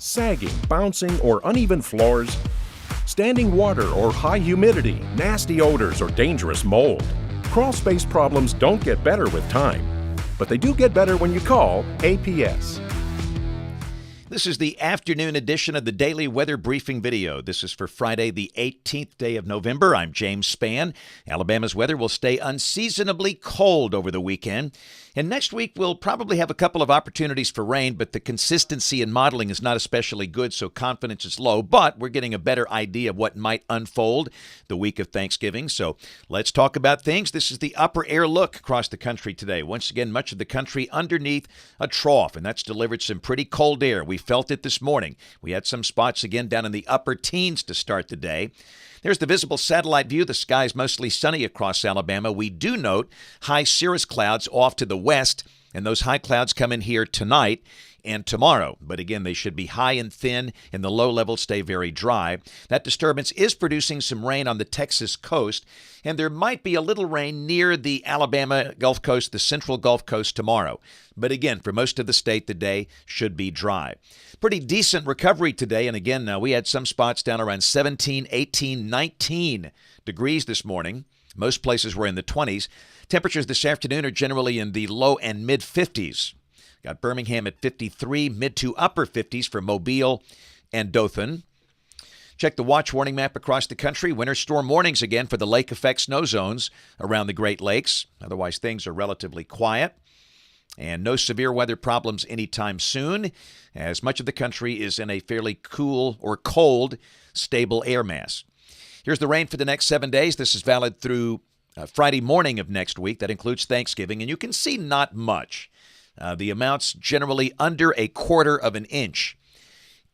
sagging, bouncing, or uneven floors? Standing water or high humidity, nasty odors, or dangerous mold? Crawl space problems don't get better with time, but they do get better when you call APS. This is the afternoon edition of the Daily Weather Briefing video. This is for Friday, the 18th day of November. I'm James Spann. Alabama's weather will stay unseasonably cold over the weekend. And next week, we'll probably have a couple of opportunities for rain, but the consistency in modeling is not especially good, so confidence is low. But we're getting a better idea of what might unfold the week of Thanksgiving. So let's talk about things. This is the upper air look across the country today. Once again, much of the country underneath a trough, and that's delivered some pretty cold air. We felt it this morning. We had some spots again down in the upper teens to start the day. There's the visible satellite view. The sky's mostly sunny across Alabama. We do note high cirrus clouds off to the west, and those high clouds come in here tonight and tomorrow. But again, they should be high and thin, and the low levels stay very dry. That disturbance is producing some rain on the Texas coast, and there might be a little rain near the Alabama Gulf Coast, the central Gulf Coast tomorrow. But again, for most of the state, the day should be dry. Pretty decent recovery today, and again, we had some spots down around 17, 18, 19 degrees this morning. Most places were in the 20s. Temperatures this afternoon are generally in the low and mid-50s. Got Birmingham at 53, mid to upper 50s for Mobile and Dothan. Check the watch warning map across the country. Winter storm warnings again for the lake effect snow zones around the Great Lakes. Otherwise, things are relatively quiet. And no severe weather problems anytime soon, as much of the country is in a fairly cool or cold, stable air mass. Here's the rain for the next 7 days. This is valid through Friday morning of next week. That includes Thanksgiving. And you can see not much. The amounts generally under a quarter of an inch.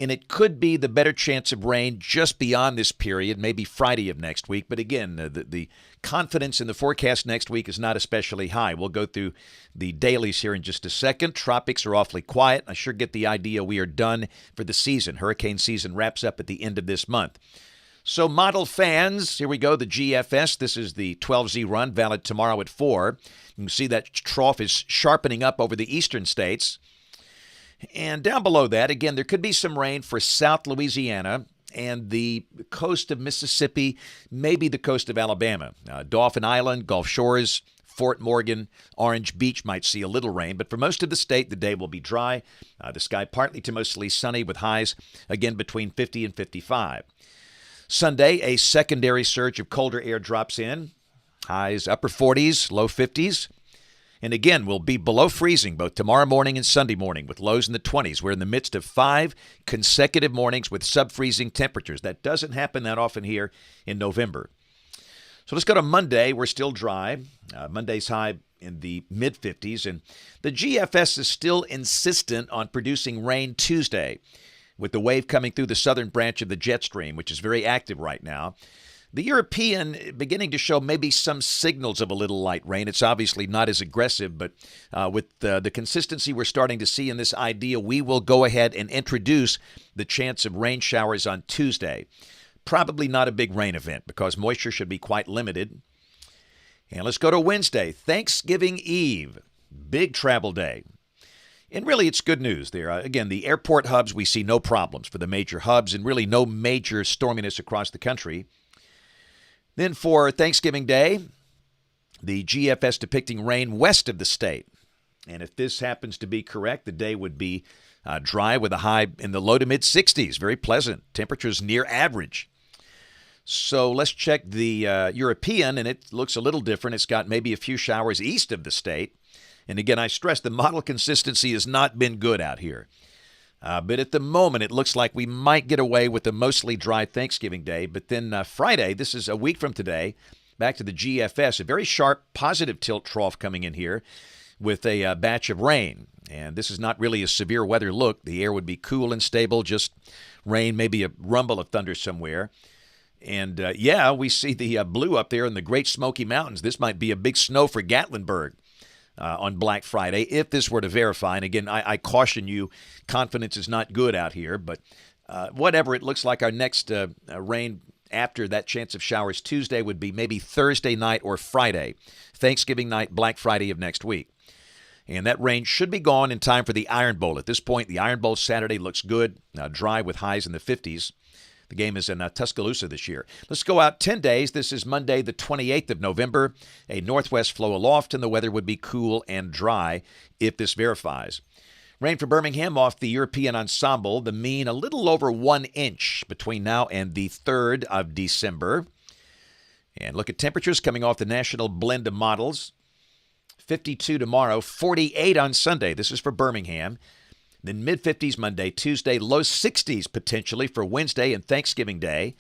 And it could be the better chance of rain just beyond this period, maybe Friday of next week. But again, the confidence in the forecast next week is not especially high. We'll go through the dailies here in just a second. Tropics are awfully quiet. I sure get the idea we are done for the season. Hurricane season wraps up at the end of this month. So model fans, here we go, the GFS. This is the 12Z run, valid tomorrow at 4. You can see that trough is sharpening up over the eastern states. And down below that, again, there could be some rain for South Louisiana and the coast of Mississippi, maybe the coast of Alabama. Dauphin Island, Gulf Shores, Fort Morgan, Orange Beach might see a little rain, but for most of the state, the day will be dry. The sky partly to mostly sunny with highs, again, between 50 and 55. Sunday, a secondary surge of colder air drops in. Highs upper 40s, low 50s. And again, we'll be below freezing both tomorrow morning and Sunday morning with lows in the 20s. We're in the midst of 5 consecutive mornings with sub-freezing temperatures. That doesn't happen that often here in November. So let's go to Monday. We're still dry. Monday's high in the mid-50s. And the GFS is still insistent on producing rain Tuesday with the wave coming through the southern branch of the jet stream, which is very active right now. The European beginning to show maybe some signals of a little light rain. It's obviously not as aggressive, but with the consistency we're starting to see in this idea, we will go ahead and introduce the chance of rain showers on Tuesday. Probably not a big rain event because moisture should be quite limited. And let's go to Wednesday, Thanksgiving Eve, big travel day. And really, it's good news there. Again, the airport hubs, we see no problems for the major hubs and really no major storminess across the country. Then for Thanksgiving Day, the GFS depicting rain west of the state. And if this happens to be correct, the day would be dry with a high in the low to mid-60s. Very pleasant. Temperatures near average. So let's check the European, and it looks a little different. It's got maybe a few showers east of the state. And again, I stress the model consistency has not been good out here. But at the moment, it looks like we might get away with a mostly dry Thanksgiving Day. But then Friday, this is a week from today, back to the GFS, a very sharp positive tilt trough coming in here with a batch of rain. And this is not really a severe weather look. The air would be cool and stable, just rain, maybe a rumble of thunder somewhere. And we see the blue up there in the Great Smoky Mountains. This might be a big snow for Gatlinburg on Black Friday, if this were to verify. And again, I caution you, confidence is not good out here, but whatever, it looks like our next rain after that chance of showers Tuesday would be maybe Thursday night or Friday, Thanksgiving night, Black Friday of next week. And that rain should be gone in time for the Iron Bowl. At this point, the Iron Bowl Saturday looks good, dry with highs in the 50s. The game is in Tuscaloosa this year. Let's go out 10 days. This is Monday, the 28th of November. A northwest flow aloft, and the weather would be cool and dry if this verifies. Rain for Birmingham off the European ensemble. The mean a little over 1 inch between now and the 3rd of December. And look at temperatures coming off the national blend of models. 52 tomorrow, 48 on Sunday. This is for Birmingham. Then mid-50s Monday, Tuesday, low 60s potentially for Wednesday and Thanksgiving Day.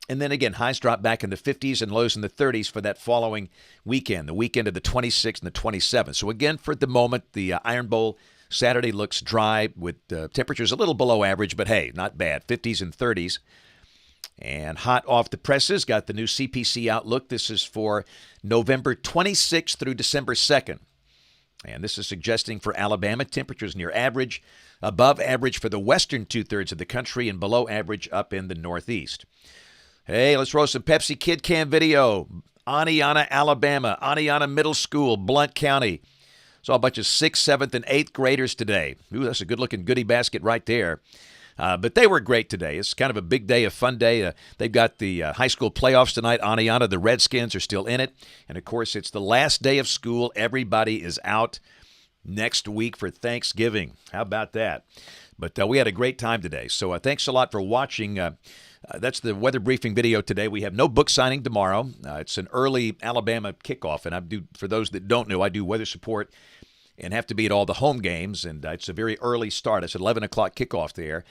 And then again, highs drop back in the 50s and lows in the 30s for that following weekend, the weekend of the 26th and the 27th. So again, for the moment, the Iron Bowl Saturday looks dry with temperatures a little below average, but hey, not bad, 50s and 30s. And hot off the presses, got the new CPC outlook. This is for November 26th through December 2nd. And this is suggesting for Alabama, temperatures near average, above average for the western two-thirds of the country, and below average up in the northeast. Hey, let's roll some Pepsi Kid Cam video. Aniana, Alabama, Aniana Middle School, Blount County. Saw a bunch of 6th, 7th, and 8th graders today. Ooh, that's a good-looking goodie basket right there. But they were great today. It's kind of a big day, a fun day. They've got the high school playoffs tonight. Aniana, the Redskins, are still in it. And, of course, it's the last day of school. Everybody is out next week for Thanksgiving. How about that? But we had a great time today. So thanks a lot for watching. That's the weather briefing video today. We have no book signing tomorrow. It's an early Alabama kickoff. And for those that don't know, I do weather support and have to be at all the home games, and it's a very early start. It's an 11 o'clock kickoff there.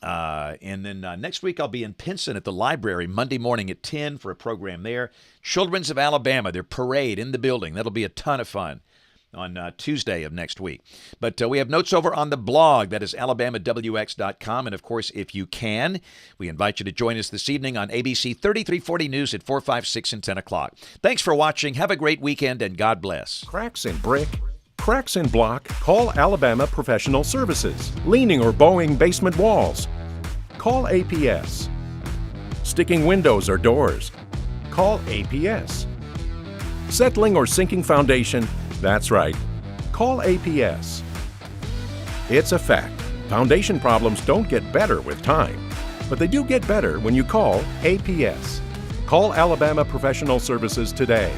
And then next week I'll be in Pinson at the library Monday morning at 10 for a program there. Children's of Alabama, their parade in the building. That'll be a ton of fun on Tuesday of next week. But we have notes over on the blog. That is AlabamaWX.com. And, of course, if you can, we invite you to join us this evening on ABC 3340 News at 4, 5, 6, and 10 o'clock. Thanks for watching. Have a great weekend, and God bless. Cracks in brick, cracks in block? Call Alabama Professional Services. Leaning or bowing basement walls? Call APS. Sticking windows or doors? Call APS. Settling or sinking foundation? That's right. Call APS. It's a fact. Foundation problems don't get better with time, but they do get better when you call APS. Call Alabama Professional Services today.